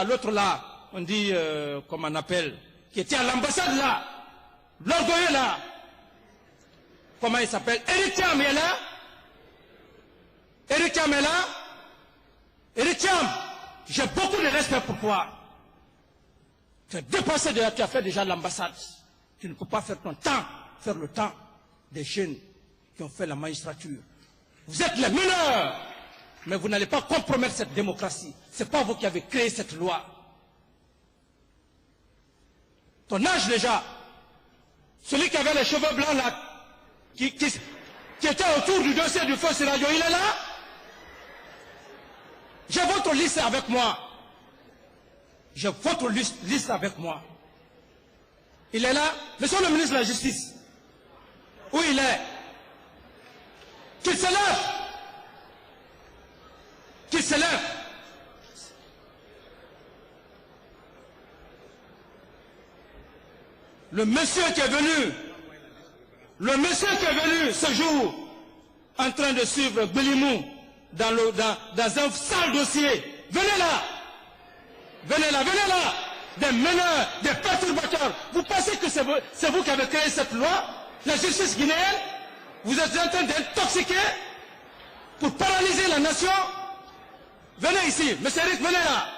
l'autre là, on dit, comment on appelle, qui était à l'ambassade là, l'orgueilleux là, comment il s'appelle, Éric Thiam est là, Éric Thiam est là, Éric Thiam, j'ai beaucoup de respect pour toi. Tu as dépassé déjà, tu as fait déjà l'ambassade. Tu ne peux pas faire ton temps, faire le temps des jeunes qui ont fait la magistrature. Vous êtes les meneurs, mais vous n'allez pas compromettre cette démocratie. Ce n'est pas vous qui avez créé cette loi. Ton âge déjà, celui qui avait les cheveux blancs là, qui était autour du dossier du feu Sirajo, il est là. J'ai votre liste avec moi. J'ai votre liste avec moi. Il est là. Monsieur le ministre de la Justice. Où il est? Qu'il se lève. Qu'il se lève. Le monsieur qui est venu ce jour en train de suivre Belimou dans un sale dossier, venez là, des meneurs, des perturbateurs. Vous pensez que c'est vous qui avez créé cette loi, la justice guinéenne? Vous êtes en train d'intoxiquer pour paralyser la nation? Venez ici, monsieur Eric, venez là.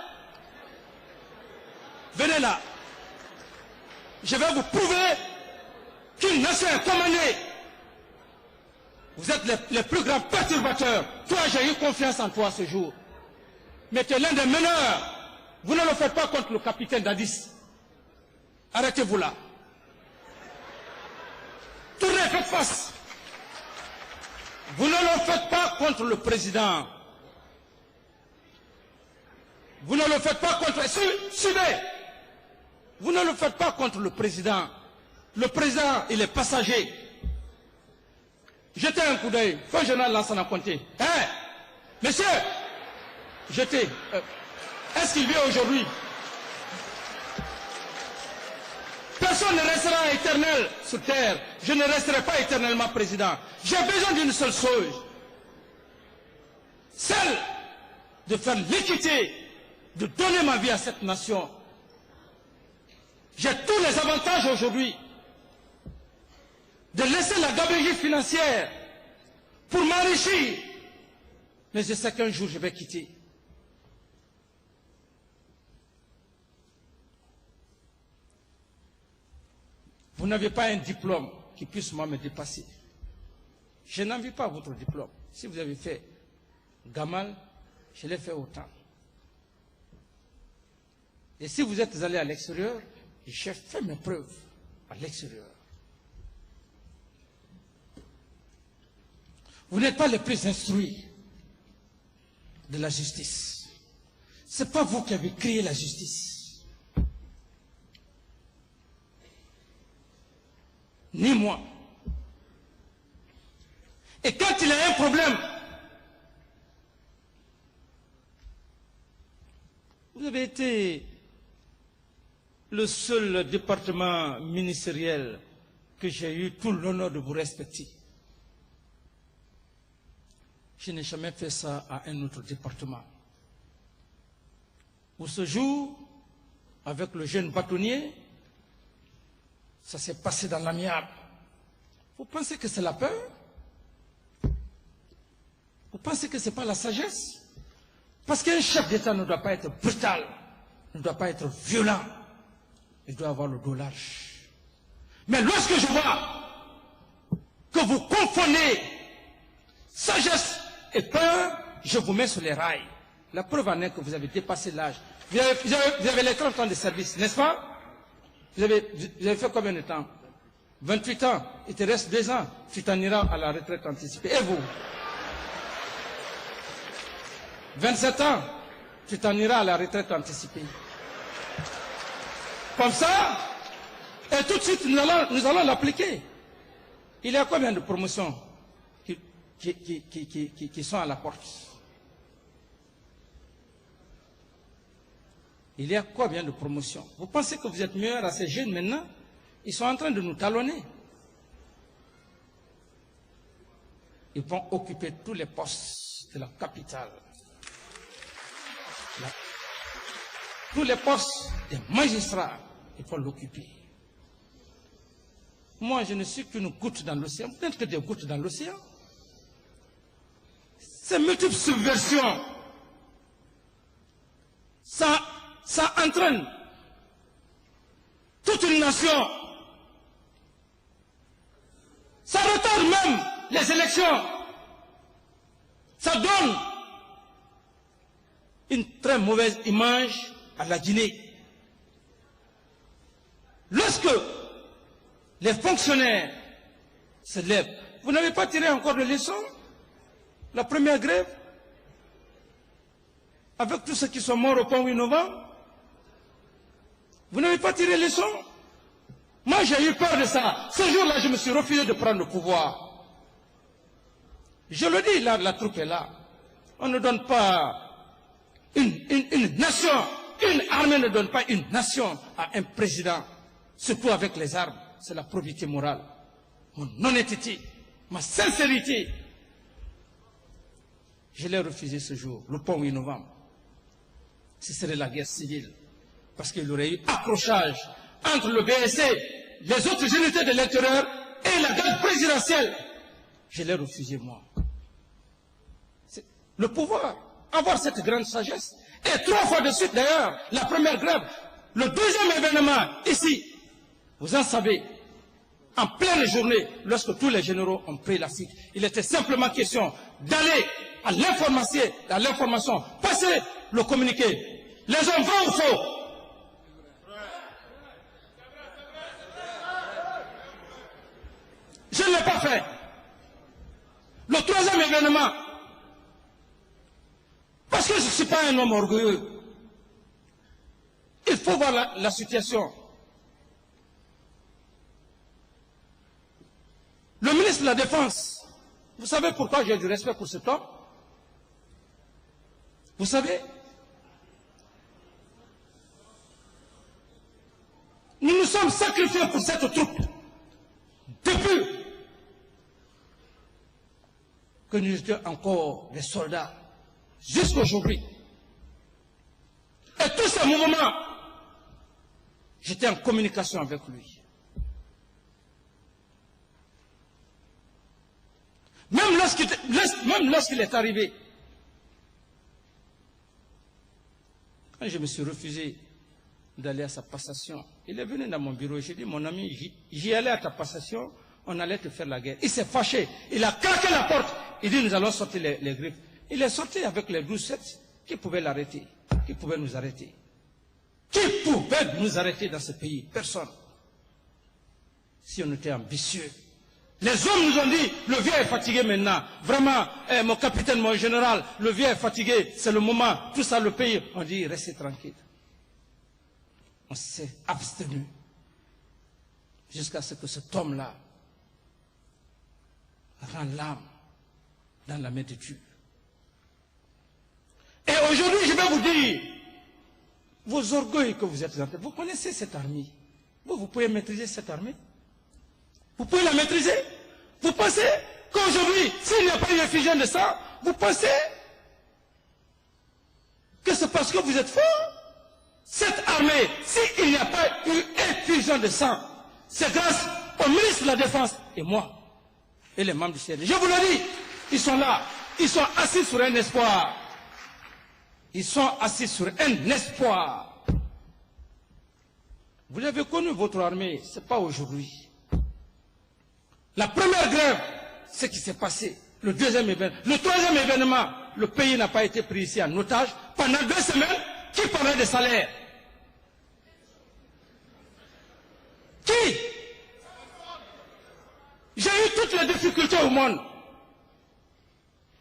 Venez là. Je vais vous prouver qu'une nation est commandée. Vous êtes les plus grands perturbateurs. Toi, j'ai eu confiance en toi ce jour. Mais tu es l'un des meneurs. Vous ne le faites pas contre le capitaine Dadis. Arrêtez-vous là. Tournez, faites face. Vous ne le faites pas contre le président. Vous ne le faites pas contre... Suivez. Vous ne le faites pas contre le président. Le président, il est passager. Jetez un coup d'œil. Feu général Lansana Conté. Hein? Monsieur, jetez. Est-ce qu'il vient aujourd'hui? Personne ne restera éternel sur terre. Je ne resterai pas éternellement président. J'ai besoin d'une seule chose. Celle de faire l'équité, de donner ma vie à cette nation. J'ai tous les avantages aujourd'hui de laisser la gabegie financière pour m'enrichir. Mais je sais qu'un jour je vais quitter. Vous n'avez pas un diplôme qui puisse moi me dépasser. Je n'envie pas votre diplôme. Si vous avez fait Gamal, je l'ai fait autant. Et si vous êtes allé à l'extérieur, j'ai fait mes preuves à l'extérieur. Vous n'êtes pas les plus instruits de la justice. Ce n'est pas vous qui avez créé la justice. Ni moi. Et quand il y a un problème, vous avez été le seul département ministériel que j'ai eu tout l'honneur de vous respecter. Je n'ai jamais fait ça à un autre département. Pour ce jour, avec le jeune bâtonnier, ça s'est passé dans l'amiable. Vous pensez que c'est la peur? Vous pensez que ce n'est pas la sagesse? Parce qu'un chef d'État ne doit pas être brutal, ne doit pas être violent. Il doit avoir le dos large. Mais lorsque je vois que vous confondez sagesse et peur, je vous mets sur les rails. La preuve en est que vous avez dépassé l'âge. Vous avez les 30 ans de service, n'est-ce pas? Vous avez fait combien de temps? 28 ans. Il te reste 2 ans. Tu t'en iras à la retraite anticipée. Et vous? 27 ans. Tu t'en iras à la retraite anticipée. Comme ça, et tout de suite, nous allons l'appliquer. Il y a combien de promotions qui sont à la porte? Il y a combien de promotions? Vous pensez que vous êtes meilleurs à ces jeunes maintenant? Ils sont en train de nous talonner. Ils vont occuper tous les postes de la capitale. tous les postes des magistrats, il faut l'occuper. Moi, je ne suis qu'une goutte dans l'océan. Vous n'êtes que des gouttes dans l'océan. Ces multiples subversions, ça entraîne toute une nation. Ça retarde même les élections. Ça donne une très mauvaise image à la Guinée. Lorsque les fonctionnaires se lèvent, vous n'avez pas tiré encore de leçons? La première grève, avec tous ceux qui sont morts au pont 8 novembre, vous n'avez pas tiré les leçons? Moi, j'ai eu peur de ça. Ce jour-là, je me suis refusé de prendre le pouvoir. Je le dis, là, la troupe est là. On ne donne pas une nation, une armée ne donne pas une nation à un président, surtout avec les armes. C'est la probité morale, mon honnêteté, ma sincérité. Je l'ai refusé ce jour, le pont 8 novembre. Ce serait la guerre civile, parce qu'il y aurait eu accrochage entre le BSC, les autres unités de l'intérieur et la garde présidentielle. Je l'ai refusé, moi. Le pouvoir, avoir cette grande sagesse. Et 3 fois de suite, d'ailleurs, la première grève, le deuxième événement, ici, vous en savez, en pleine journée, lorsque tous les généraux ont pris la fuite, il était simplement question d'aller à l'information, passer le communiqué. Les hommes vont ou faux? Je ne l'ai pas fait. Le troisième événement, parce que je ne suis pas un homme orgueilleux, il faut voir la situation. Le ministre de la Défense, vous savez pourquoi j'ai du respect pour cet homme? Vous savez? Nous nous sommes sacrifiés pour cette troupe depuis que nous étions encore des soldats jusqu'à aujourd'hui. Et tous ces mouvements, j'étais en communication avec lui. Même lorsqu'il est arrivé, quand je me suis refusé d'aller à sa passation, il est venu dans mon bureau, j'ai dit, mon ami, j'y allais à ta passation, on allait te faire la guerre. Il s'est fâché, il a claqué la porte, il dit, nous allons sortir les griffes. Il est sorti avec les 12-7, qui pouvaient l'arrêter? Qui pouvait nous arrêter? Qui pouvait nous arrêter dans ce pays? Personne. Si on était ambitieux. Les hommes nous ont dit, le vieux est fatigué maintenant. Vraiment, mon capitaine, mon général, le vieux est fatigué, c'est le moment. Tout ça, le pays, on dit, restez tranquille. On s'est abstenu jusqu'à ce que cet homme-là rend l'âme dans la main de Dieu. Et aujourd'hui, je vais vous dire, vos orgueils que vous êtes en train, vous connaissez cette armée. Vous pouvez maîtriser cette armée? Vous pouvez la maîtriser? Vous pensez qu'aujourd'hui, s'il n'y a pas eu effusion de sang, vous pensez que c'est parce que vous êtes fort? Cette armée, s'il n'y a pas eu effusion de sang, c'est grâce au ministre de la Défense et moi, et les membres du CND. Je vous le dis, ils sont là, ils sont assis sur un espoir. Ils sont assis sur un espoir. Vous avez connu votre armée, ce n'est pas aujourd'hui. La première grève, ce qui s'est passé. Le deuxième événement. Le troisième événement, le pays n'a pas été pris ici en otage. Pendant 2 semaines, qui parlait des salaires? Qui? J'ai eu toutes les difficultés au monde.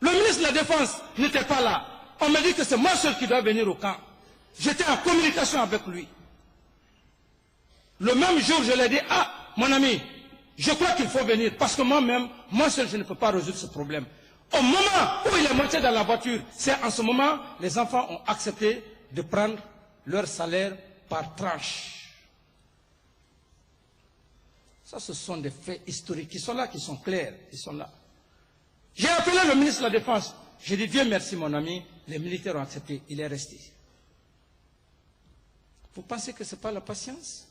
Le ministre de la Défense n'était pas là. On m'a dit que c'est moi seul qui dois venir au camp. J'étais en communication avec lui. Le même jour, je lui ai dit, ah, mon ami, je crois qu'il faut venir, parce que moi-même, moi seul, je ne peux pas résoudre ce problème. Au moment où il est monté dans la voiture, c'est en ce moment, les enfants ont accepté de prendre leur salaire par tranche. Ça, ce sont des faits historiques qui sont là, qui sont clairs, qui sont là. J'ai appelé le ministre de la Défense. J'ai dit, Dieu merci mon ami, les militaires ont accepté, il est resté. Vous pensez que ce n'est pas la patience?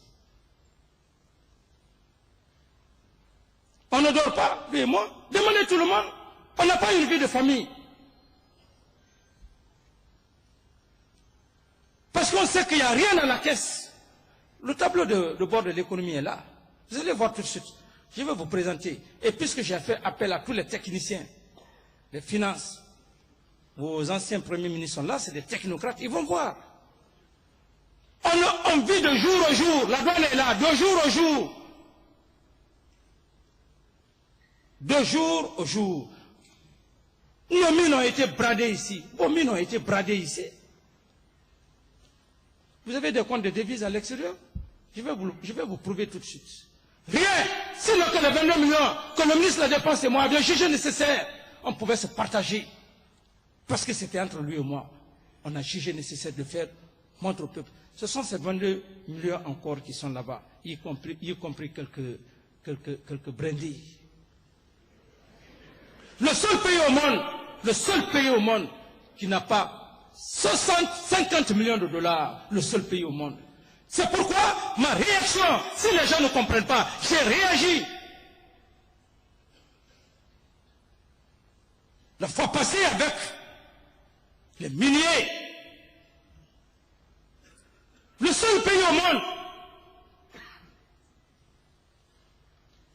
On ne dort pas, lui et moi. Demandez tout le monde. On n'a pas une vie de famille. Parce qu'on sait qu'il n'y a rien dans la caisse. Le tableau de bord de l'économie est là. Vous allez voir tout de suite. Je vais vous présenter. Et puisque j'ai fait appel à tous les techniciens, les finances, vos anciens premiers ministres sont là, c'est des technocrates, ils vont voir. On vit de jour au jour. La douane est là, de jour au jour. De jour au jour. Nos mines ont été bradées ici. Vos mines ont été bradées ici. Vous avez des comptes de devises à l'extérieur? Je vais vous prouver tout de suite. Rien. Sinon que les 22 millions que le ministre la dépense et moi avions jugé nécessaire, on pouvait se partager. Parce que c'était entre lui et moi. On a jugé nécessaire de faire montre au peuple. Ce sont ces 22 millions encore qui sont là-bas, y compris quelques brindilles. Le seul pays au monde qui n'a pas 50 millions de dollars, le seul pays au monde. C'est pourquoi ma réaction, si les gens ne comprennent pas, j'ai réagi. La fois passée avec les miniers. Le seul pays au monde.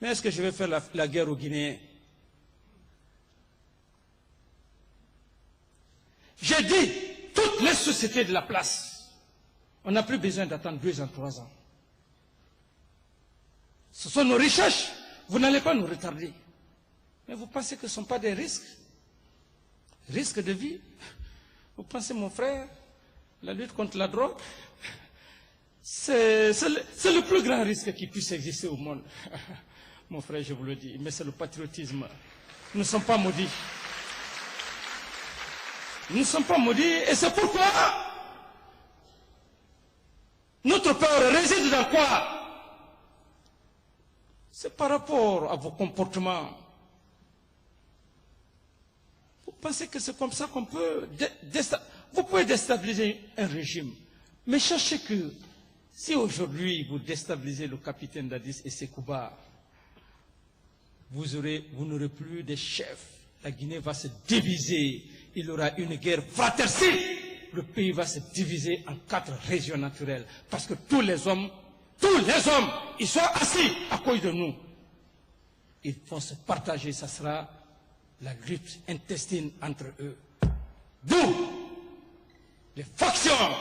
Mais est-ce que je vais faire la guerre aux Guinéens? J'ai dit, toutes les sociétés de la place, on n'a plus besoin d'attendre 2 ans, 3 ans. Ce sont nos recherches, vous n'allez pas nous retarder. Mais vous pensez que ce ne sont pas des risques? Risques de vie? Vous pensez, mon frère, la lutte contre la drogue, c'est le plus grand risque qui puisse exister au monde. Mon frère, je vous le dis, mais c'est le patriotisme. Nous ne sommes pas maudits. Nous ne sommes pas maudits, et c'est pourquoi notre peur réside dans quoi? C'est par rapport à vos comportements. Vous pensez que c'est comme ça qu'on peut... Vous pouvez déstabiliser un régime, mais sachez que si aujourd'hui vous déstabilisez le capitaine Dadis et Sekouba, vous n'aurez plus de chefs. La Guinée va se diviser. Il y aura une guerre fratricide. Le pays va se diviser en 4 régions naturelles. Parce que tous les hommes, ils sont assis à cause de nous. Ils vont se partager. Ça sera la lutte intestine entre eux. D'où les factions.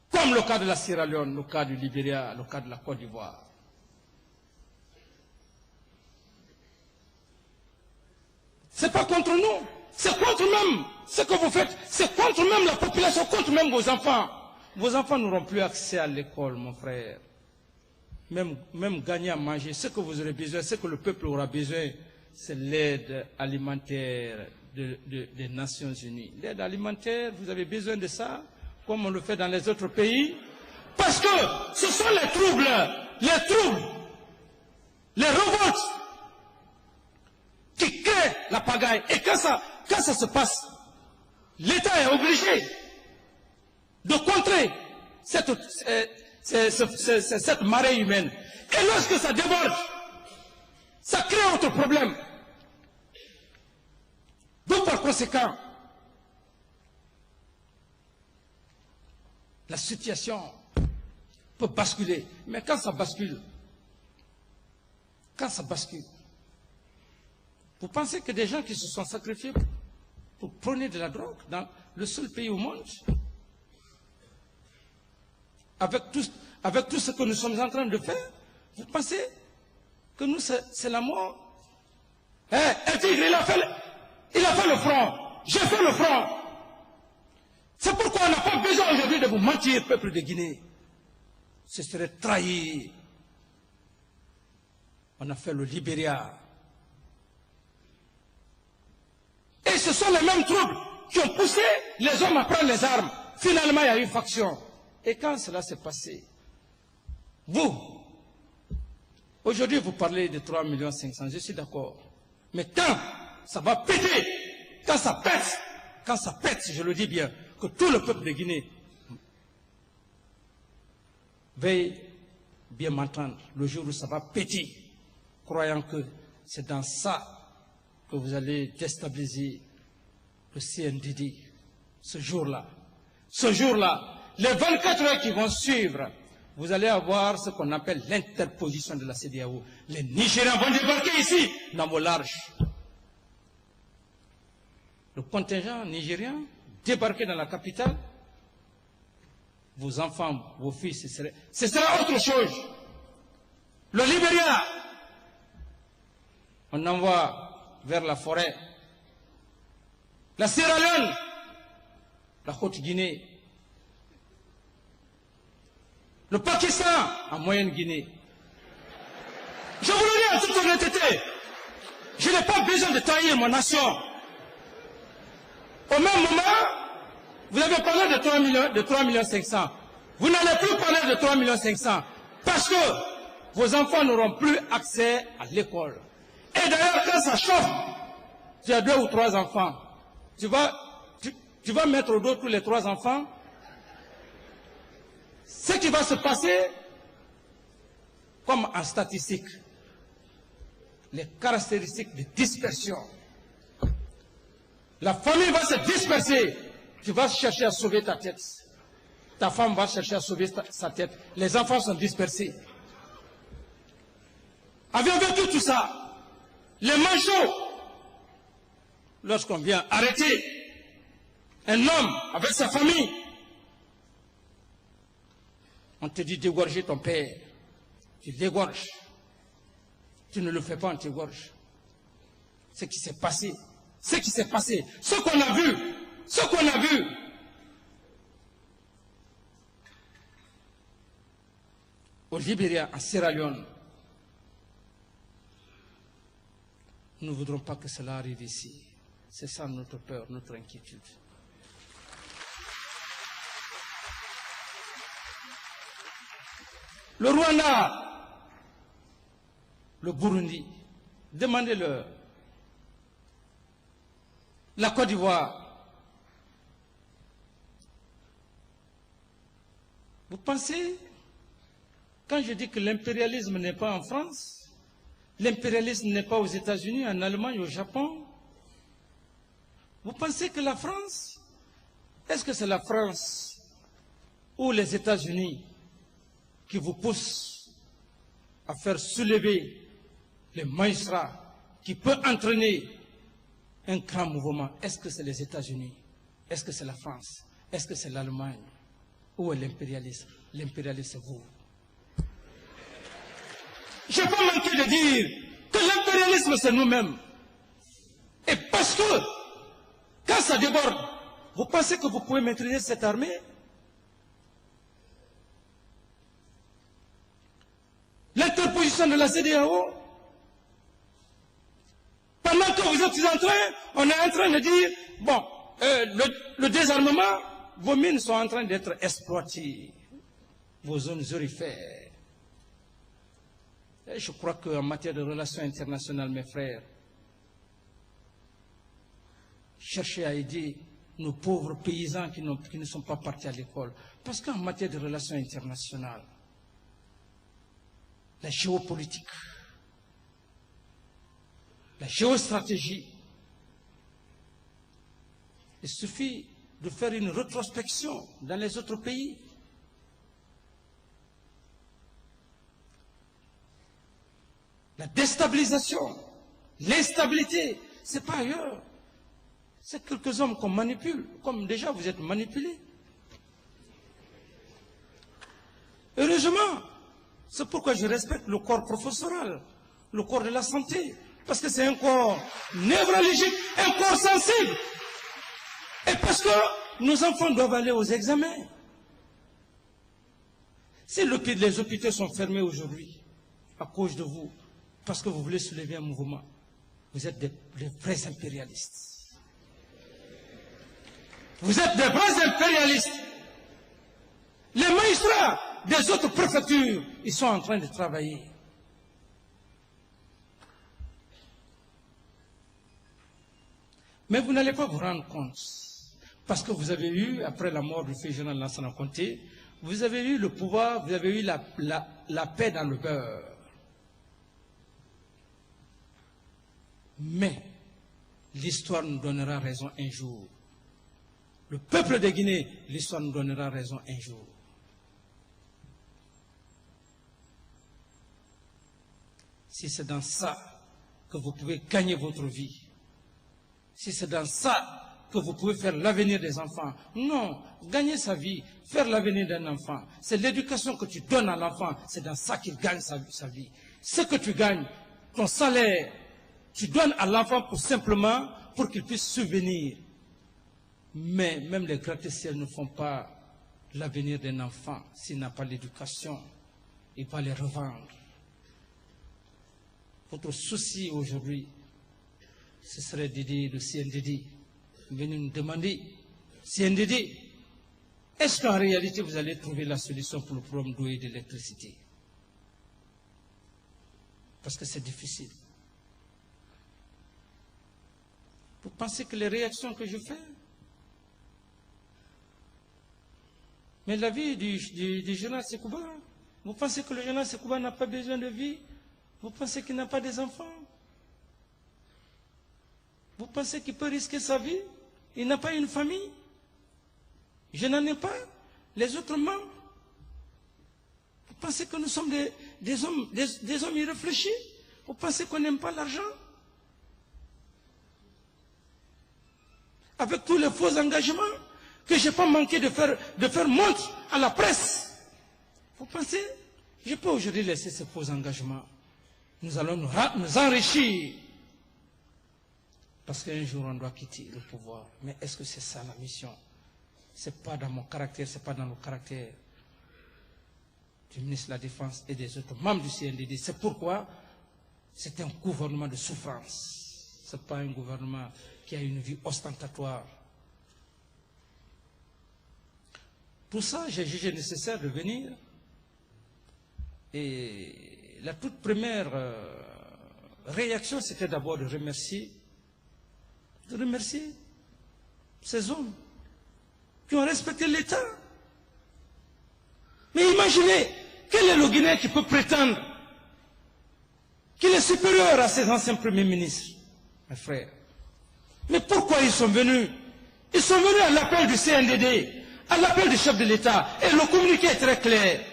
Comme le cas de la Sierra Leone, le cas du Libéria, le cas de la Côte d'Ivoire. C'est pas contre nous, c'est contre même ce que vous faites, c'est contre même la population, contre même vos enfants. Vos enfants n'auront plus accès à l'école, mon frère. Même gagner à manger, ce que vous aurez besoin, ce que le peuple aura besoin, c'est l'aide alimentaire des Nations Unies. L'aide alimentaire, vous avez besoin de ça, comme on le fait dans les autres pays, parce que ce sont les troubles, les révoltes, qui crée la pagaille. Et quand ça se passe, l'État est obligé de contrer cette marée humaine. Et lorsque ça déborde, ça crée autre problème. Donc par conséquent, la situation peut basculer. Mais quand ça bascule, vous pensez que des gens qui se sont sacrifiés pour prôner de la drogue dans le seul pays au monde, avec tout ce que nous sommes en train de faire, vous pensez que nous, c'est la mort? Un tigre, il a fait le front. J'ai fait le front. C'est pourquoi on n'a pas besoin aujourd'hui de vous mentir, peuple de Guinée. Ce serait trahir. On a fait le Libéria. Et ce sont les mêmes troubles qui ont poussé les hommes à prendre les armes. Finalement, il y a eu une faction. Et quand cela s'est passé, vous, aujourd'hui vous parlez de 3 500 000, je suis d'accord. Mais quand ça va péter, quand ça pète, je le dis bien, que tout le peuple de Guinée Veuillez bien m'entendre, le jour où ça va péter, croyant que c'est dans ça que vous allez déstabiliser le CNDD. Ce jour-là, les 24 heures qui vont suivre, vous allez avoir ce qu'on appelle l'interposition de la CEDEAO. Les Nigériens vont débarquer ici, dans vos larges. Le contingent nigérien débarquer dans la capitale, vos enfants, vos fils, ce sera autre chose. Le Libéria, on envoie vers la forêt. La Sierra Leone, la Haute-Guinée. Le Pakistan, en Moyenne-Guinée. Je vous le dis en toute honnêteté, je n'ai pas besoin de trahir mon nation. Au même moment, vous avez parlé de 3 millions 500. Vous n'allez plus parler de 3 millions 500 parce que vos enfants n'auront plus accès à l'école. Et d'ailleurs, quand ça chauffe, tu as 2 ou 3 enfants. Tu vas mettre au dos tous les 3 enfants. Ce qui va se passer, comme en statistique, les caractéristiques de dispersion. La famille va se disperser. Tu vas chercher à sauver ta tête. Ta femme va chercher à sauver sa tête. Les enfants sont dispersés. Avez-vous vécu tout ça? Les manchots, lorsqu'on vient arrêter un homme avec sa famille, on te dit d'égorger ton père. Tu l'égorges. Tu ne le fais pas, on t'égorge. Ce qui s'est passé. Ce qu'on a vu. Au Libéria, en Sierra Leone, nous ne voudrons pas que cela arrive ici. C'est ça notre peur, notre inquiétude. Le Rwanda, le Burundi, demandez-leur. La Côte d'Ivoire. Vous pensez, quand je dis que l'impérialisme n'est pas en France, l'impérialisme n'est pas aux États-Unis, en Allemagne, au Japon, vous pensez que la France, est-ce que c'est la France ou les États-Unis qui vous poussent à faire soulever les magistrats qui peuvent entraîner un grand mouvement? Est-ce que c'est les États-Unis? Est-ce que c'est la France? Est-ce que c'est l'Allemagne? Où est l'impérialisme? L'impérialisme, c'est vous. Je n'ai pas manqué de dire que l'impérialisme, c'est nous-mêmes. Et parce que, quand ça déborde, vous pensez que vous pouvez maîtriser cette armée? L'interposition de la CEDEAO, pendant que vous êtes en train, on est en train de dire, bon, le désarmement, vos mines sont en train d'être exploitées, vos zones aurifères. Et je crois qu'en matière de relations internationales, mes frères, cherchez à aider nos pauvres paysans qui ne sont pas partis à l'école. Parce qu'en matière de relations internationales, la géopolitique, la géostratégie, il suffit de faire une rétrospection dans les autres pays. La déstabilisation, l'instabilité, ce n'est pas ailleurs. C'est quelques hommes qu'on manipule, comme déjà vous êtes manipulés. Heureusement, c'est pourquoi je respecte le corps professoral, le corps de la santé, parce que c'est un corps névralgique, un corps sensible. Et parce que nos enfants doivent aller aux examens. Si les hôpitaux sont fermés aujourd'hui, à cause de vous, parce que vous voulez soulever un mouvement, vous êtes des vrais impérialistes. Vous êtes des vrais impérialistes. Les magistrats des autres préfectures, ils sont en train de travailler. Mais vous n'allez pas vous rendre compte. Parce que vous avez eu, après la mort du feu général Lansana Conté, Vous avez eu le pouvoir, vous avez eu la paix dans le beurre. Mais l'histoire nous donnera raison un jour. Le peuple de Guinée, l'histoire nous donnera raison un jour. Si c'est dans ça que vous pouvez gagner votre vie, si c'est dans ça que vous pouvez faire l'avenir des enfants, non, gagner sa vie, faire l'avenir d'un enfant, c'est l'éducation que tu donnes à l'enfant, c'est dans ça qu'il gagne sa vie. Ce que tu gagnes, ton salaire, tu donnes à l'enfant simplement pour qu'il puisse subvenir. Mais même les gratte-ciels ne font pas l'avenir d'un enfant s'il n'a pas l'éducation. Il va les revendre. Votre souci aujourd'hui, ce serait d'aider le CNDD. Venez nous demander, CNDD, est-ce qu'en réalité vous allez trouver la solution pour le problème d'eau et d'électricité? Parce que c'est difficile. Vous pensez que les réactions que je fais, mais la vie du général Sekouba, vous pensez que le général Sekouba n'a pas besoin de vie? Vous pensez qu'il n'a pas des enfants? Vous pensez qu'il peut risquer sa vie? Il n'a pas une famille? Je n'en ai pas. Les autres membres? Vous pensez que nous sommes des hommes irréfléchis? Vous pensez qu'on n'aime pas l'argent? Avec tous les faux engagements que je n'ai pas manqué de faire montre à la presse. Vous pensez? Je peux aujourd'hui laisser ces faux engagements. Nous allons nous enrichir. Parce qu'un jour, on doit quitter le pouvoir. Mais est-ce que c'est ça la mission? Ce n'est pas dans mon caractère, ce n'est pas dans le caractère du ministre de la Défense et des autres membres du CNDD. C'est pourquoi c'est un gouvernement de souffrance. Ce n'est pas un gouvernement qui a une vie ostentatoire. Pour ça, j'ai jugé nécessaire de venir. Et la toute première réaction, c'était d'abord de remercier ces hommes qui ont respecté l'État. Mais imaginez, quel est le Guinéen qui peut prétendre qu'il est supérieur à ses anciens premiers ministres, mes frères? Mais pourquoi ils sont venus? Ils sont venus à l'appel du CNDD, à l'appel du chef de l'État, et le communiqué est très clair.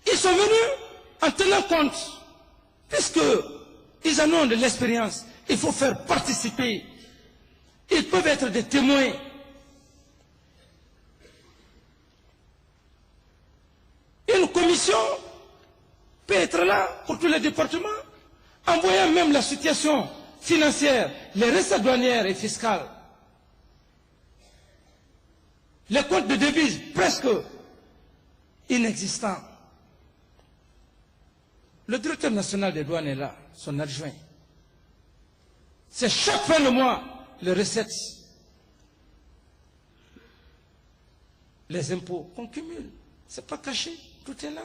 Ils sont venus en tenant compte, puisqu'ils en ont de l'expérience, il faut faire participer. Ils peuvent être des témoins. Une commission peut être là pour tous les départements, en voyant même la situation financière, les recettes douanières et fiscales. Les comptes de devises presque inexistants. Le directeur national des douanes est là, son adjoint. C'est chaque fin de mois, les recettes, les impôts qu'on cumule. Ce n'est pas caché, tout est là.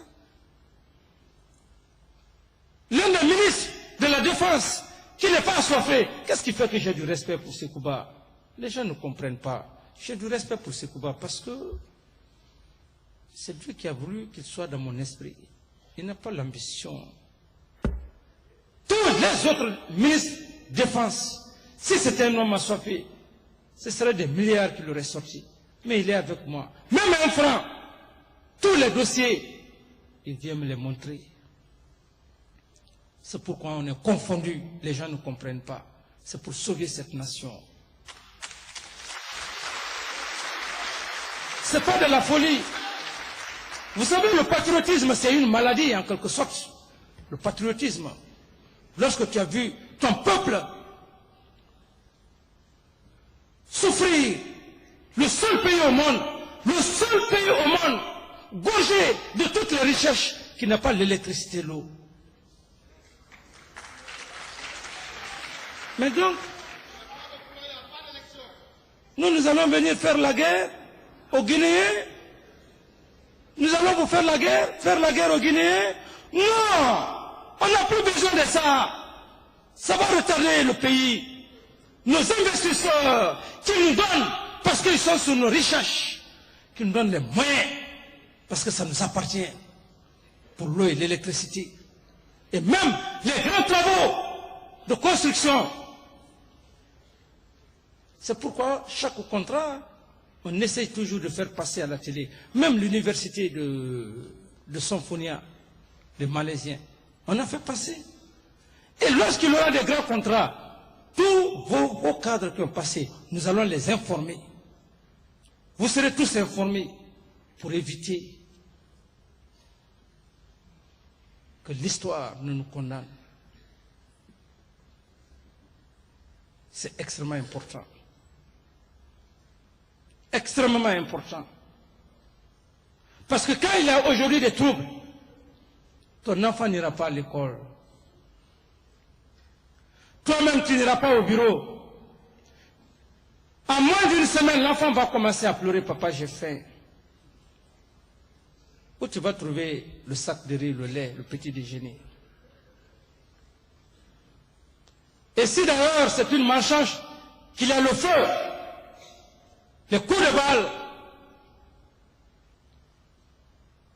L'un des ministres de la Défense, qui n'est pas assoiffé, qu'est-ce qui fait que j'ai du respect pour Sekouba? Les gens ne comprennent pas. J'ai du respect pour Sekouba parce que c'est Dieu qui a voulu qu'il soit dans mon esprit. Il n'a pas l'ambition. Tous les autres ministres de défense, si c'était un homme assoiffé, ce serait des milliards qui l'auraient sorti. Mais il est avec moi. Même un franc, tous les dossiers, il vient me les montrer. C'est pourquoi on est confondu. Les gens ne comprennent pas. C'est pour sauver cette nation. Ce n'est pas de la folie. Vous savez, le patriotisme, c'est une maladie en quelque sorte. Le patriotisme. Lorsque tu as vu ton peuple souffrir, le seul pays au monde, gorgé de toutes les richesses, qui n'a pas l'électricité et l'eau. Mais donc, nous allons venir faire la guerre aux Guinéens. Nous allons vous faire la guerre aux Guinéens. Non, on n'a plus besoin de ça. Ça va retarder le pays. Nos investisseurs qui nous donnent, parce qu'ils sont sur nos richesses, qui nous donnent les moyens Parce que ça nous appartient pour l'eau et l'électricité. Et même les grands travaux de construction. C'est pourquoi chaque contrat, on essaye toujours de faire passer à la télé. Même l'université de Symphonia, les Malaisiens, on a fait passer. Et lorsqu'il y aura des grands contrats, tous vos cadres qui ont passé, nous allons les informer. Vous serez tous informés pour éviter que l'histoire ne nous condamne. C'est extrêmement important. Extrêmement important. Parce que quand il y a aujourd'hui des troubles, ton enfant n'ira pas à l'école. Toi-même, tu n'iras pas au bureau. En moins d'une semaine, l'enfant va commencer à pleurer, papa, j'ai faim. Où tu vas trouver le sac de riz, le lait, le petit déjeuner. Et si d'ailleurs c'est une malchance qu'il y a le feu, les coups de balle,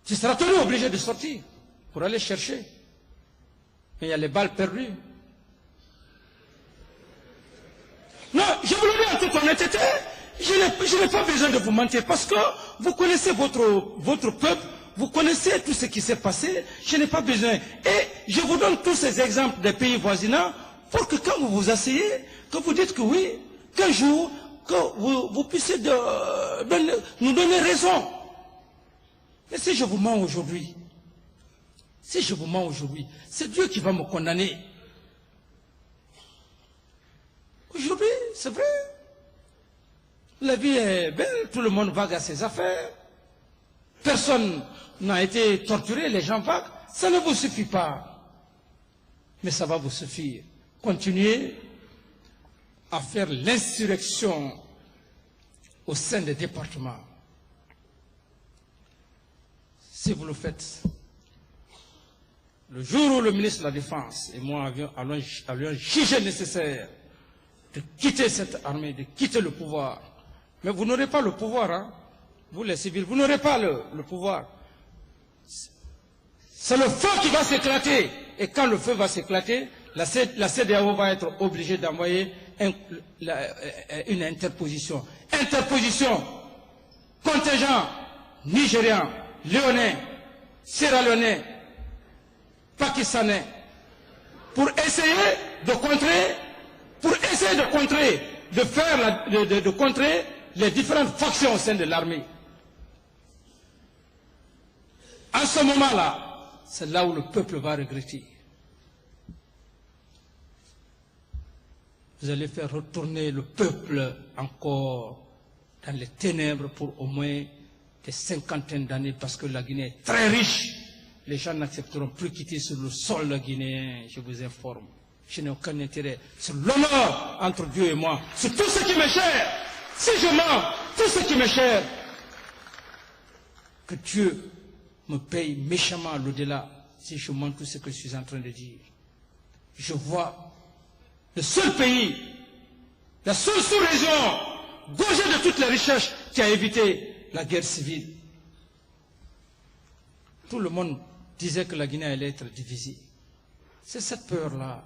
tu seras toujours obligé de sortir pour aller chercher. Mais il y a les balles perdues. Non, je vous le dis en toute honnêteté, je n'ai pas besoin de vous mentir parce que vous connaissez votre peuple, vous connaissez tout ce qui s'est passé, je n'ai pas besoin. Et je vous donne tous ces exemples des pays voisinants pour que quand vous vous asseyez, que vous dites que oui, qu'un jour, que vous puissiez nous donner raison. Mais si je vous mens aujourd'hui, c'est Dieu qui va me condamner. Aujourd'hui, c'est vrai, la vie est belle, tout le monde vague à ses affaires. Personne n'a été torturé, les gens vaguent. Ça ne vous suffit pas. Mais ça va vous suffire. Continuez à faire l'insurrection au sein des départements. Si vous le faites, le jour où le ministre de la Défense et moi avions jugé nécessaire de quitter cette armée, de quitter le pouvoir, mais vous n'aurez pas le pouvoir, hein? Vous les civils, vous n'aurez pas le pouvoir. C'est le feu qui va s'éclater. Et quand le feu va s'éclater, la CEDEAO va être obligée d'envoyer une interposition. Interposition, contingent nigérian, léonais, sierra-léonais, pakistanais, pour essayer de contrer les différentes factions au sein de l'armée. En ce moment-là, c'est là où le peuple va regretter. Vous allez faire retourner le peuple encore dans les ténèbres pour au moins des cinquantaines d'années parce que la Guinée est très riche. Les gens n'accepteront plus quitter sur le sol guinéen, je vous informe. Je n'ai aucun intérêt sur l'honneur entre Dieu et moi, sur tout ce qui m'est cher. Si je mens, tout ce qui m'est cher, que Dieu me paye méchamment à l'au-delà si je mens tout ce que je suis en train de dire. Je vois le seul pays, la seule sous-région, gorgée de toutes les richesses qui a évité la guerre civile. Tout le monde disait que la Guinée allait être divisée. C'est cette peur-là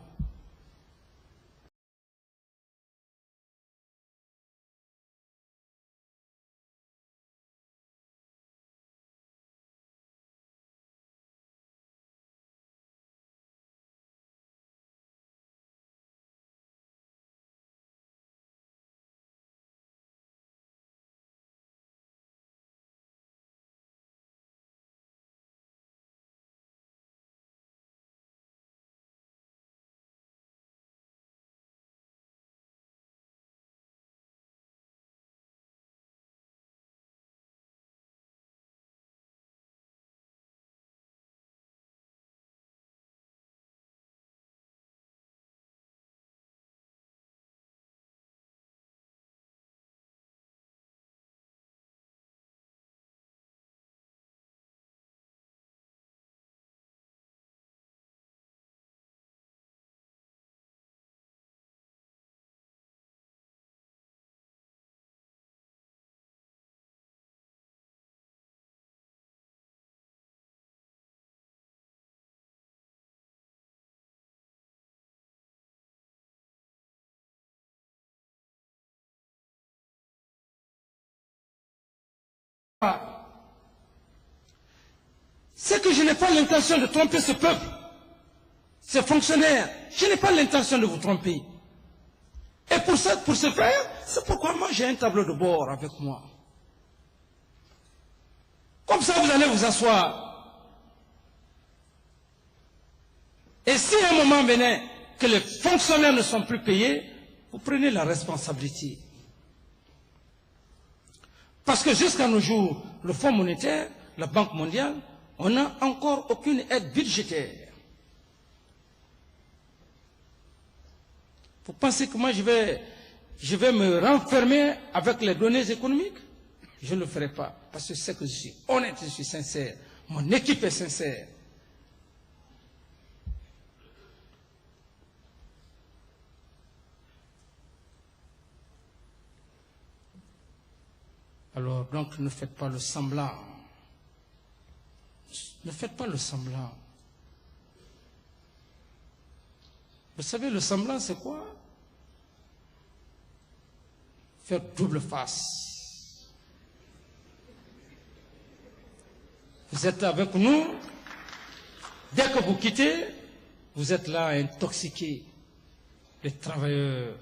c'est que je n'ai pas l'intention de tromper ce peuple, ces fonctionnaires. Je n'ai pas l'intention de vous tromper. Et pour ce faire, c'est pourquoi moi j'ai un tableau de bord avec moi. Comme ça, vous allez vous asseoir. Et si à un moment venait que les fonctionnaires ne sont plus payés, vous prenez la responsabilité. Parce que jusqu'à nos jours, le Fonds monétaire, la Banque mondiale, on n'a encore aucune aide budgétaire. Vous pensez que moi je vais me renfermer avec les données économiques? Je ne le ferai pas, parce que c'est que je suis honnête, je suis sincère. Mon équipe est sincère. Alors, donc, ne faites pas le semblant. Ne faites pas le semblant. Vous savez, le semblant, c'est quoi? Faire double face. Vous êtes avec nous. Dès que vous quittez, vous êtes là intoxiqués, les travailleurs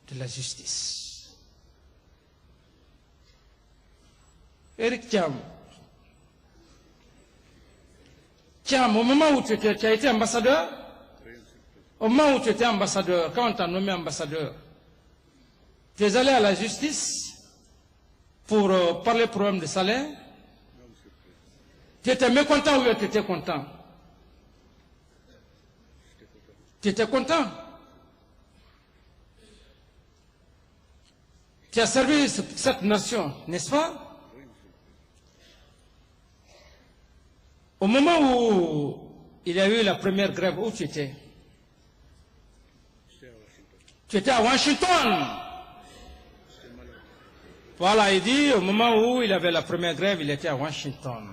de la justice. Éric Thiam, au moment où tu as été ambassadeur, au moment où tu étais ambassadeur, quand on t'a nommé ambassadeur, tu es allé à la justice pour parler problème de salaire. Tu étais mécontent ou tu étais content? Tu étais content? Tu as servi cette nation, n'est-ce pas? Au moment où il y a eu la première grève, où tu étais? Tu étais à Washington. Voilà, il dit, au moment où il avait la première grève, il était à Washington.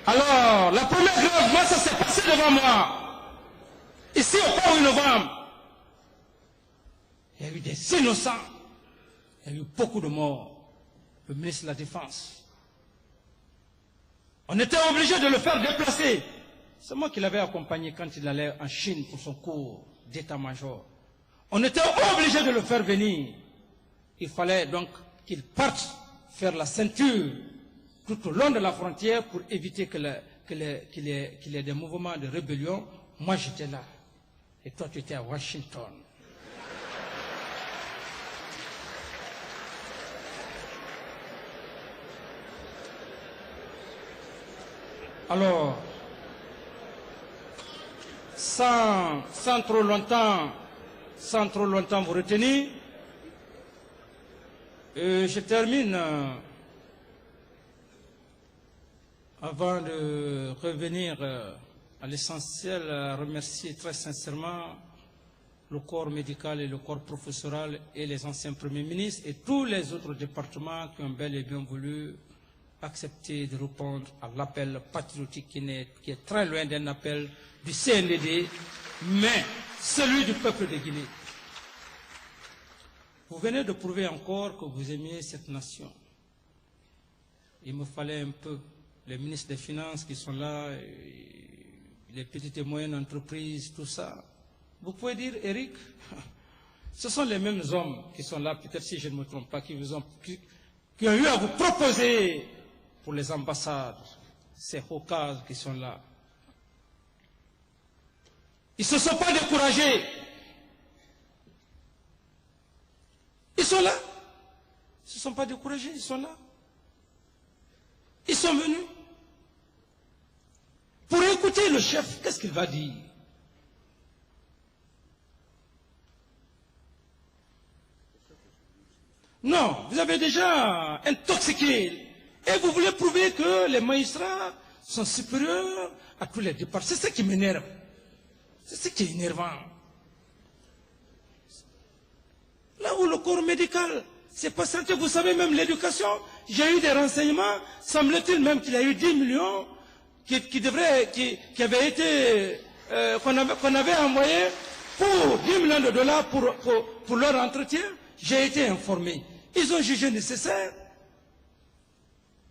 Alors, la première grève, moi, ça s'est passé devant moi. Ici, au 1er novembre, il y a eu des innocents. Il y a eu beaucoup de morts. Le ministre de la Défense. On était obligé de le faire déplacer. C'est moi qui l'avais accompagné quand il allait en Chine pour son cours d'état-major. On était obligé de le faire venir. Il fallait donc qu'il parte faire la ceinture tout au long de la frontière pour éviter qu'il y ait des mouvements de rébellion. Moi, j'étais là. Et toi, tu étais à Washington. Alors, sans trop longtemps vous retenir, je termine avant de revenir à l'essentiel, remercier très sincèrement le corps médical et le corps professoral et les anciens premiers ministres et tous les autres départements qui ont bel et bien voulu accepter de répondre à l'appel patriotique qui est très loin d'un appel du CNDD, mais celui du peuple de Guinée. Vous venez de prouver encore que vous aimiez cette nation. Il me fallait un peu les ministres des Finances qui sont là, les petites et moyennes entreprises, tout ça. Vous pouvez dire, Eric, ce sont les mêmes hommes qui sont là, peut-être si je ne me trompe pas, qui ont eu à vous proposer pour les ambassades, ces hauts cadres qui sont là. Ils ne se sont pas découragés. Ils sont là. Ils ne se sont pas découragés, ils sont là. Ils sont venus pour écouter le chef. Qu'est-ce qu'il va dire? Non, vous avez déjà intoxiqué. Et vous voulez prouver que les magistrats sont supérieurs à tous les départs. C'est ça qui m'énerve. C'est ce qui est énervant. Là où le corps médical s'est pas santé, vous savez même l'éducation, j'ai eu des renseignements, semble-t-il même qu'il y a eu 10 millions qui avaient été, qu'on avait envoyé pour 10 millions de dollars pour leur entretien. j'ai été informé. Ils ont jugé nécessaire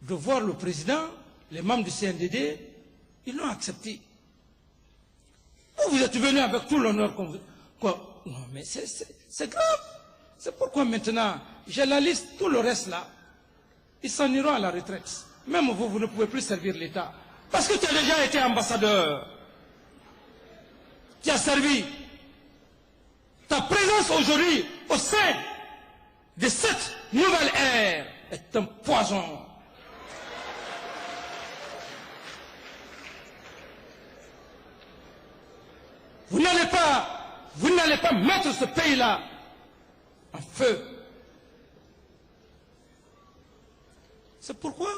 de voir le président, les membres du CNDD, ils l'ont accepté. Vous êtes venu avec tout l'honneur qu'on veut. Non, mais c'est grave. C'est pourquoi maintenant, j'ai la liste, tout le reste là, ils s'en iront à la retraite. Même vous, vous ne pouvez plus servir l'État. Parce que tu as déjà été ambassadeur. Tu as servi. Ta présence aujourd'hui au sein de cette nouvelle ère est un poison. Vous n'allez pas mettre ce pays-là en feu. C'est pourquoi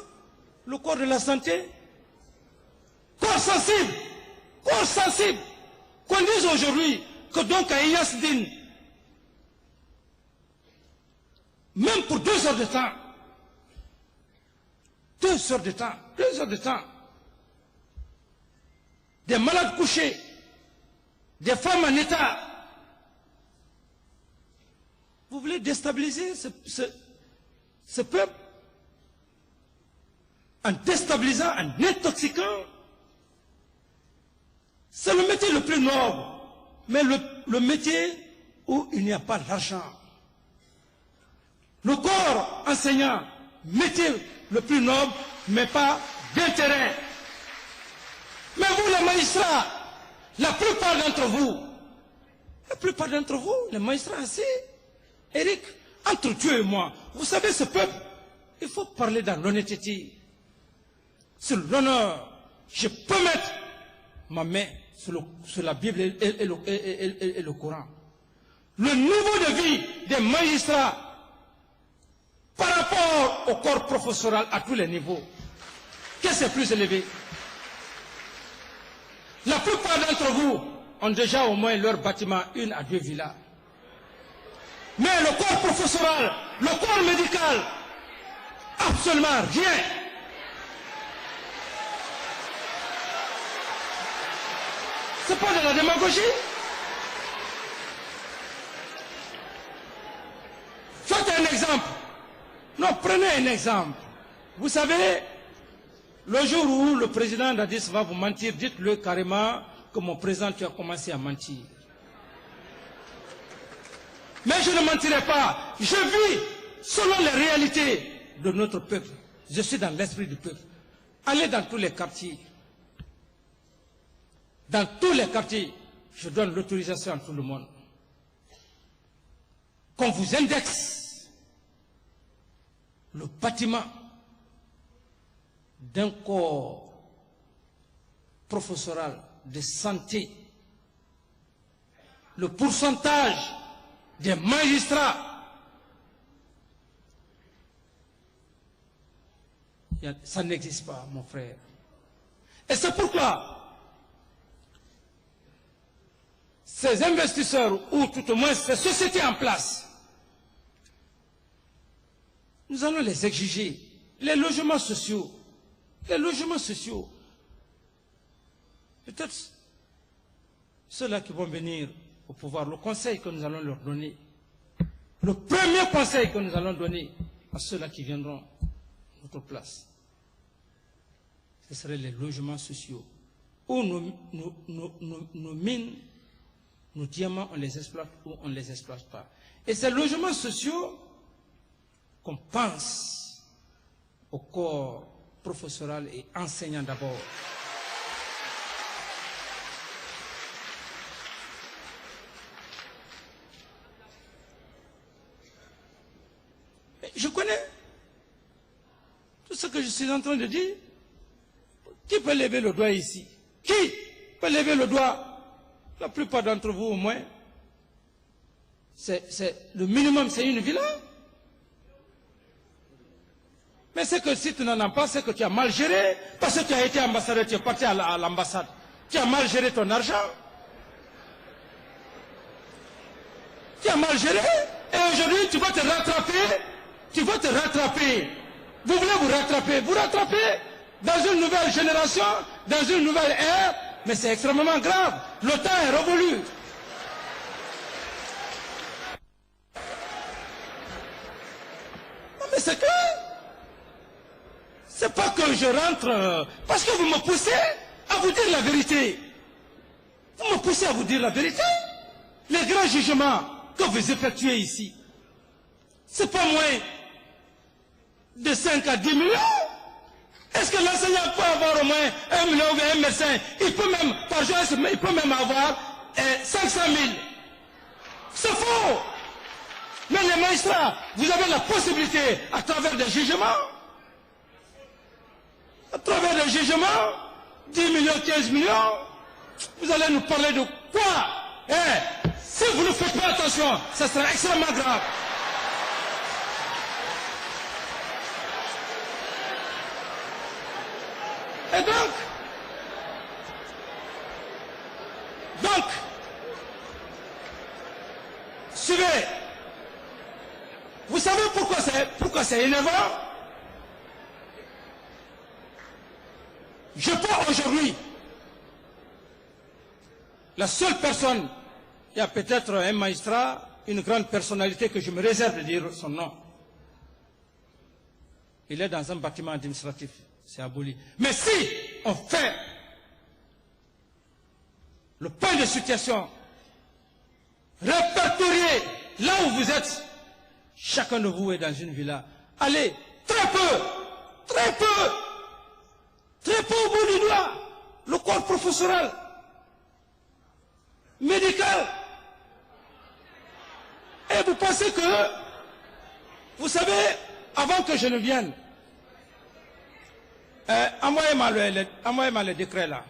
le corps de la santé, corps sensible, qu'on dise aujourd'hui que donc à Yasdine, même pour 2 heures de temps, 2 heures de temps, des malades couchés, des femmes en état, vous voulez déstabiliser ce peuple en déstabilisant, en intoxiquant. C'est le métier le plus noble, mais le métier où il n'y a pas d'argent. Le corps enseignant, métier le plus noble, mais pas d'intérêt. Mais vous les magistrats, la plupart d'entre vous, les magistrats assis, Eric, entre Dieu et moi, vous savez ce peuple, il faut parler dans l'honnêteté. Sur l'honneur, je peux mettre ma main sur la Bible et le Coran. Le niveau de vie des magistrats par rapport au corps professoral à tous les niveaux, qu'est-ce qui est plus élevé? La plupart d'entre vous ont déjà au moins leur bâtiment 1 à 2 villas. Mais le corps professoral, le corps médical, absolument rien. C'est pas de la démagogie. Faites un exemple. Non, prenez un exemple. Vous savez, le jour où le président d'Addis va vous mentir, dites-le carrément que mon président, tu as commencé à mentir. Mais je ne mentirai pas. Je vis selon les réalités de notre peuple. Je suis dans l'esprit du peuple. Allez dans tous les quartiers. Dans tous les quartiers, je donne l'autorisation à tout le monde. Qu'on vous indexe le bâtiment d'un corps professoral de santé, le pourcentage des magistrats, ça n'existe pas, mon frère. Et c'est pourquoi ces investisseurs, ou tout au moins ces sociétés en place, nous allons les exiger. Les logements sociaux, peut-être ceux-là qui vont venir au pouvoir, le conseil que nous allons leur donner, le premier conseil que nous allons donner à ceux-là qui viendront à notre place, ce seraient les logements sociaux, où nos mines, nos diamants, on les exploite ou on ne les exploite pas. Et ces logements sociaux, qu'on pense au corps professoral et enseignant d'abord. Je connais tout ce que je suis en train de dire. Qui peut lever le doigt ici? Qui peut lever le doigt? La plupart d'entre vous, au moins, le minimum, c'est une villa. Mais c'est que si tu n'en as pas, c'est que tu as mal géré. Parce que tu as été ambassadeur, tu es parti à l'ambassade. Tu as mal géré ton argent. Tu as mal géré. Et aujourd'hui, tu vas te rattraper. Tu vas te rattraper. Vous voulez vous rattraper. Vous rattrapez dans une nouvelle génération, dans une nouvelle ère. Mais c'est extrêmement grave. Le temps est révolu. c'est que... C'est pas que je rentre... parce que vous me poussez à vous dire la vérité. Vous me poussez à vous dire la vérité. Les grands jugements que vous effectuez ici, c'est pas moins de 5 à 10 millions. Est-ce que l'enseignant peut avoir au moins 1 million ou un médecin? Il peut même, par jour, il peut même avoir 500 000. C'est faux. Mais les magistrats, vous avez la possibilité, à travers des jugements, à travers des jugements, 10 millions, 15 millions, vous allez nous parler de quoi? Si vous ne faites pas attention, ça sera extrêmement grave. Et donc, suivez. Vous savez pourquoi c'est énervant? Je peux aujourd'hui, la seule personne, il y a peut-être un magistrat, une grande personnalité que je me réserve de dire son nom. Il est dans un bâtiment administratif, c'est aboli. Mais si on fait le point de situation, répertorier là où vous êtes, chacun de vous est dans une villa. Allez, très peu au bout du doigt, le corps professoral, médical. Et vous pensez que, vous savez, avant que je ne vienne, envoyez-moi le décret là.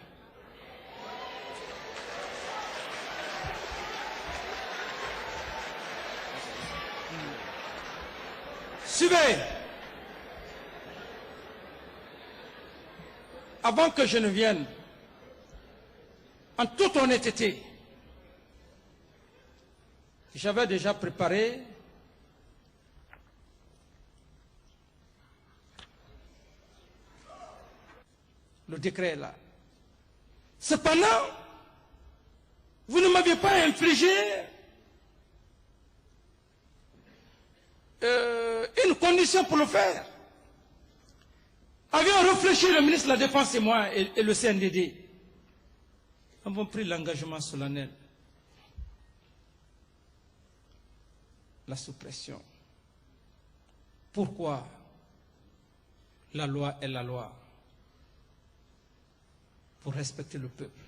Suivez. Avant que je ne vienne, en toute honnêteté, j'avais déjà préparé le décret là. Cependant, vous ne m'aviez pas infligé une condition pour le faire. Avions réfléchi, le ministre de la Défense et moi, et le CNDD, avons pris l'engagement solennel. La suppression. Pourquoi la loi est la loi? Pour respecter le peuple.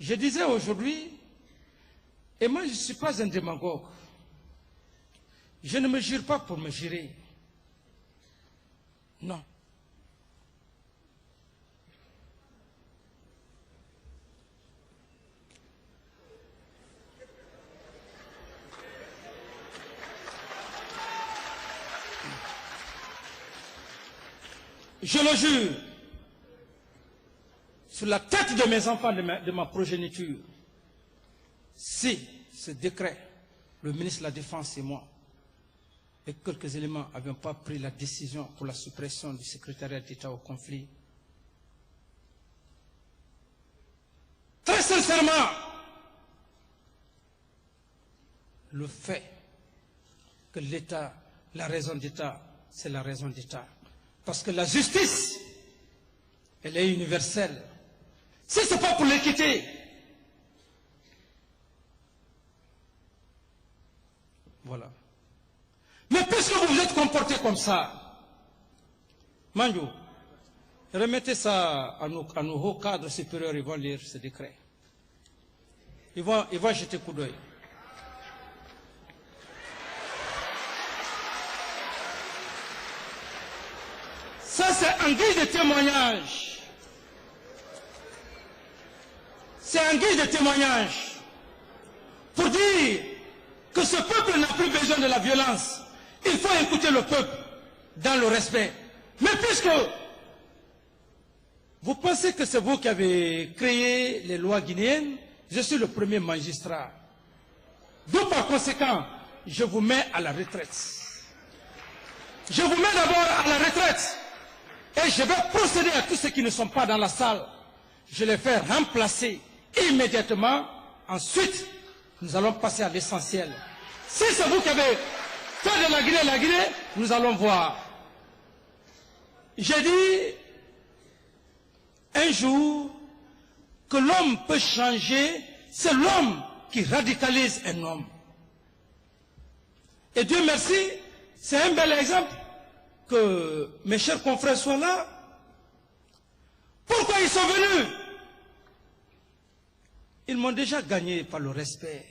Je disais aujourd'hui, et moi je ne suis pas un démagogue, je ne me jure pas pour me jurer. Non. Je le jure, sur la tête de mes enfants, de ma progéniture, si ce décret, le ministre de la Défense et moi, et quelques éléments n'avions pas pris la décision pour la suppression du secrétariat d'État au conflit, très sincèrement, le fait que l'État, la raison d'État, c'est la raison d'État. Parce que la justice, elle est universelle. Si ce n'est pas pour l'équité, voilà. Mais puisque vous vous êtes comporté comme ça, Manjou, remettez ça à nos hauts cadres supérieurs, ils vont lire ce décret. Ils vont jeter coup d'œil. Ça, c'est un guise de témoignage. C'est un guise de témoignage pour dire que ce peuple n'a plus besoin de la violence. Il faut écouter le peuple dans le respect. Mais puisque vous pensez que c'est vous qui avez créé les lois guinéennes, je suis le premier magistrat. Donc par conséquent, je vous mets à la retraite. Je vous mets d'abord à la retraite. Et je vais procéder à tous ceux qui ne sont pas dans la salle. Je les fais remplacer immédiatement. Ensuite, nous allons passer à l'essentiel. Si c'est vous qui avez fait de la Guinée, nous allons voir. J'ai dit un jour que l'homme peut changer, c'est l'homme qui radicalise un homme. Et Dieu merci, c'est un bel exemple que mes chers confrères soient là. Pourquoi ils sont venus? Ils m'ont déjà gagné par le respect.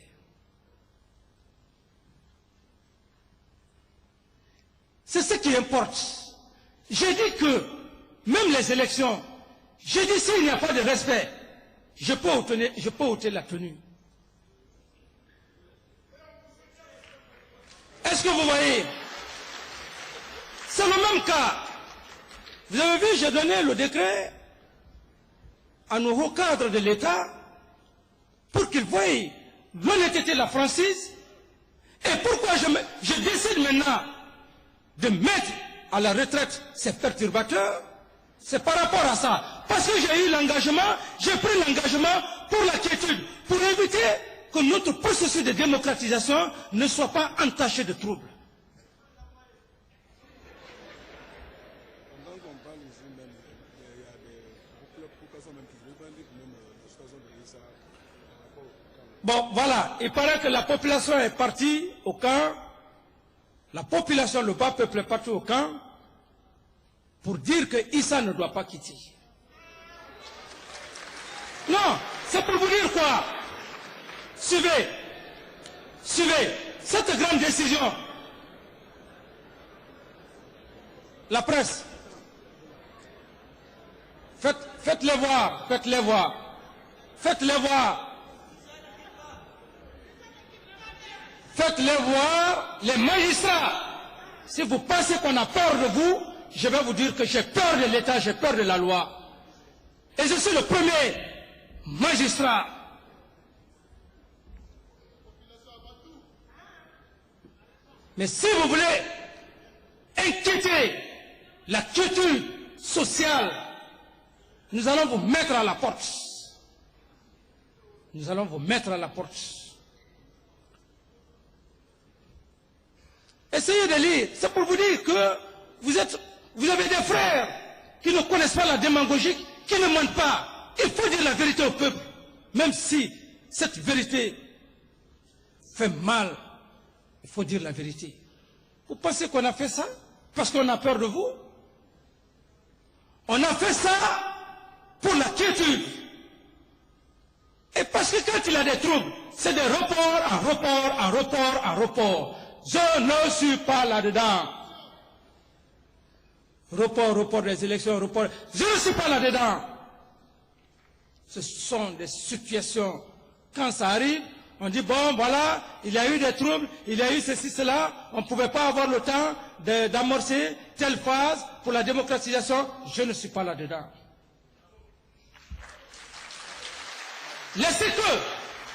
C'est ce qui importe. J'ai dit que même les élections, j'ai dit s'il n'y a pas de respect, je peux ôter la tenue. Est-ce que vous voyez? C'est le même cas. Vous avez vu, j'ai donné le décret à nos hauts cadres de l'État pour qu'ils voient l'honnêteté de la franchise. Et pourquoi je décide maintenant de mettre à la retraite ces perturbateurs? C'est par rapport à ça. Parce que j'ai eu l'engagement, j'ai pris l'engagement pour la quiétude, pour éviter que notre processus de démocratisation ne soit pas entaché de troubles. Bon, voilà, il paraît que la population est partie au camp, la population, le bas peuple est parti au camp pour dire que Issa ne doit pas quitter. Non, c'est pour vous dire quoi? Suivez cette grande décision. La presse, faites-les voir, faites-les voir, faites-les voir. Faites-les voir, les magistrats. Si vous pensez qu'on a peur de vous, je vais vous dire que j'ai peur de l'État, j'ai peur de la loi. Et je suis le premier magistrat. Mais si vous voulez inquiéter la quiétude sociale, nous allons vous mettre à la porte. Nous allons vous mettre à la porte. Essayez de lire. C'est pour vous dire que vous avez des frères qui ne connaissent pas la démagogie, qui ne mentent pas. Il faut dire la vérité au peuple. Même si cette vérité fait mal, il faut dire la vérité. Vous pensez qu'on a fait ça parce qu'on a peur de vous? On a fait ça pour la quiétude. Et parce que quand il y a des troubles, c'est des reports, en report, en report, en report. Je ne suis pas là-dedans. Report des élections, report. Je ne suis pas là-dedans. Ce sont des situations. Quand ça arrive, on dit, bon, voilà, il y a eu des troubles, il y a eu ceci, cela. On ne pouvait pas avoir le temps d'amorcer telle phase pour la démocratisation. Je ne suis pas là-dedans. Laissez que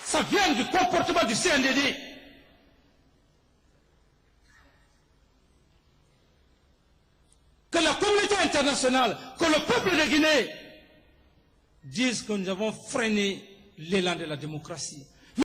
ça vienne du comportement du CNDD. Que la communauté internationale, que le peuple de Guinée dise que nous avons freiné l'élan de la démocratie.